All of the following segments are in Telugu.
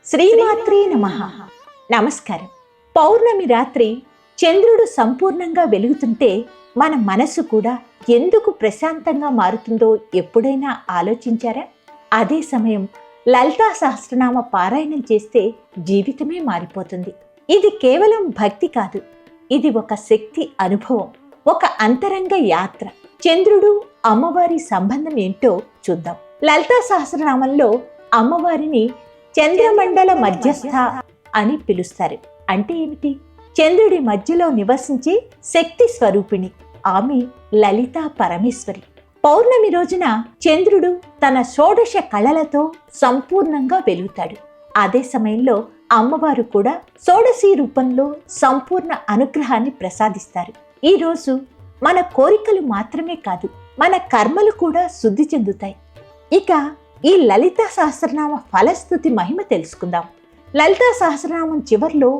శ్రీమాత్రే నమః. నమస్కారం. పౌర్ణమి రాత్రి చంద్రుడు సంపూర్ణంగా వెలుగుతుంటే మన మనసు కూడా ఎందుకు ప్రశాంతంగా మారుతుందో ఎప్పుడైనా ఆలోచించారా? అదే సమయం లలితా సహస్రనామ పారాయణం చేస్తే జీవితమే మారిపోతుంది. ఇది కేవలం భక్తి కాదు, ఇది ఒక శక్తి అనుభవం, ఒక అంతరంగ యాత్ర. చంద్రుడు అమ్మవారి సంబంధం ఏంటో చూద్దాం. లలితా సహస్రనామంలో అమ్మవారిని చంద్రమండల మధ్యస్థ అని పిలుస్తారు. అంటే ఏమిటి? చంద్రుడి మధ్యలో నివసించే శక్తి స్వరూపిణి. ఆమె లలితా పరమేశ్వరి. పౌర్ణమి రోజున చంద్రుడు తన షోడశ కళలతో సంపూర్ణంగా వెలుగుతాడు. అదే సమయంలో అమ్మవారు కూడా షోడశి రూపంలో సంపూర్ణ అనుగ్రహాన్ని ప్రసాదిస్తారు. ఈ రోజు మన కోరికలు మాత్రమే కాదు, మన కర్మలు కూడా శుద్ధి చెందుతాయి. ఇక ఈ లలితా సహస్రనామ ఫలస్థుతి మహిమ తెలుసుకుందాం. లలితా సహస్రనామం చివర్లో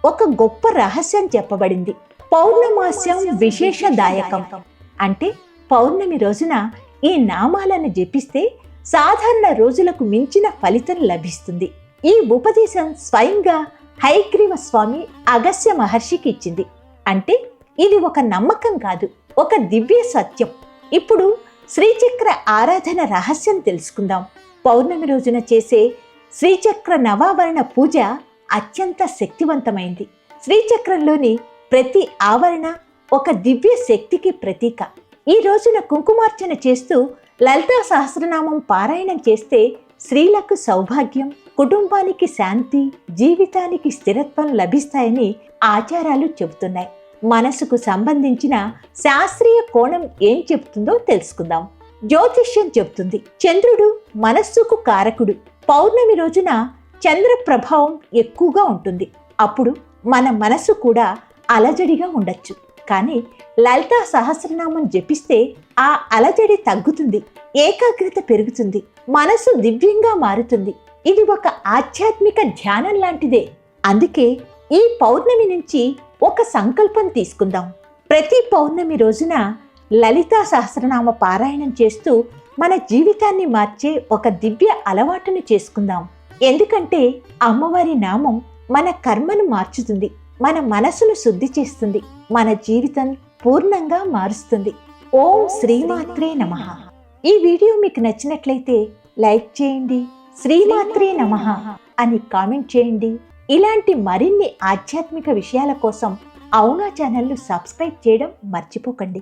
ఒక గొప్ప రహస్యం చెప్పబడింది. పౌర్ణమాస్యం విశేషదాయకం. అంటే పౌర్ణమి రోజున ఈ నామాలను జపిస్తే సాధారణ రోజులకు మించిన ఫలితం లభిస్తుంది. ఈ ఉపదేశం స్వయంగా హయగ్రీవ స్వామి అగస్త్య మహర్షికి ఇచ్చింది. అంటే ఇది ఒక నమ్మకం కాదు, ఒక దివ్య సత్యం. ఇప్పుడు శ్రీచక్ర ఆరాధన రహస్యం తెలుసుకుందాం. పౌర్ణమి రోజున చేసే శ్రీచక్ర నవావరణ పూజ అత్యంత శక్తివంతమైంది. శ్రీచక్రంలోని ప్రతి ఆవరణ ఒక దివ్య శక్తికి ప్రతీక. ఈ రోజున కుంకుమార్చన చేస్తూ లలితా సహస్రనామం పారాయణం చేస్తే స్త్రీలకు సౌభాగ్యం, కుటుంబానికి శాంతి, జీవితానికి స్థిరత్వం లభిస్తాయని ఆచారాలు చెబుతున్నాయి. మనసుకు సంబంధించిన శాస్త్రీయ కోణం ఏం చెబుతుందో తెలుసుకుందాం. జ్యోతిష్యం చెబుతుంది, చంద్రుడు మనస్సుకు కారకుడు. పౌర్ణమి రోజున చంద్ర ప్రభావం ఎక్కువగా ఉంటుంది. అప్పుడు మన మనసు కూడా అలజడిగా ఉండొచ్చు. కానీ లలితా సహస్రనామం జపిస్తే ఆ అలజడి తగ్గుతుంది, ఏకాగ్రత పెరుగుతుంది, మనసు దివ్యంగా మారుతుంది. ఇది ఒక ఆధ్యాత్మిక ధ్యానం లాంటిదే. అందుకే ఈ పౌర్ణమి నుంచి ఒక సంకల్పం తీసుకుందాం. ప్రతి పౌర్ణమి రోజున లలితా సహస్రనామ పారాయణం చేస్తూ మన జీవితాన్ని మార్చే ఒక దివ్య అలవాటును చేసుకుందాం. ఎందుకంటే అమ్మవారి నామం మన కర్మను మార్చుతుంది, మన మనసును శుద్ధి చేస్తుంది, మన జీవితం పూర్ణంగా మారుస్తుంది. ఓం శ్రీమాత్రే నమః. ఈ వీడియో మీకు నచ్చినట్లయితే లైక్ చేయండి, శ్రీమాత్రే నమః అని కామెంట్ చేయండి. ఇలాంటి మరిన్ని ఆధ్యాత్మిక విషయాల కోసం అవునా ఛానల్ను సబ్స్క్రైబ్ చేయడం మర్చిపోకండి.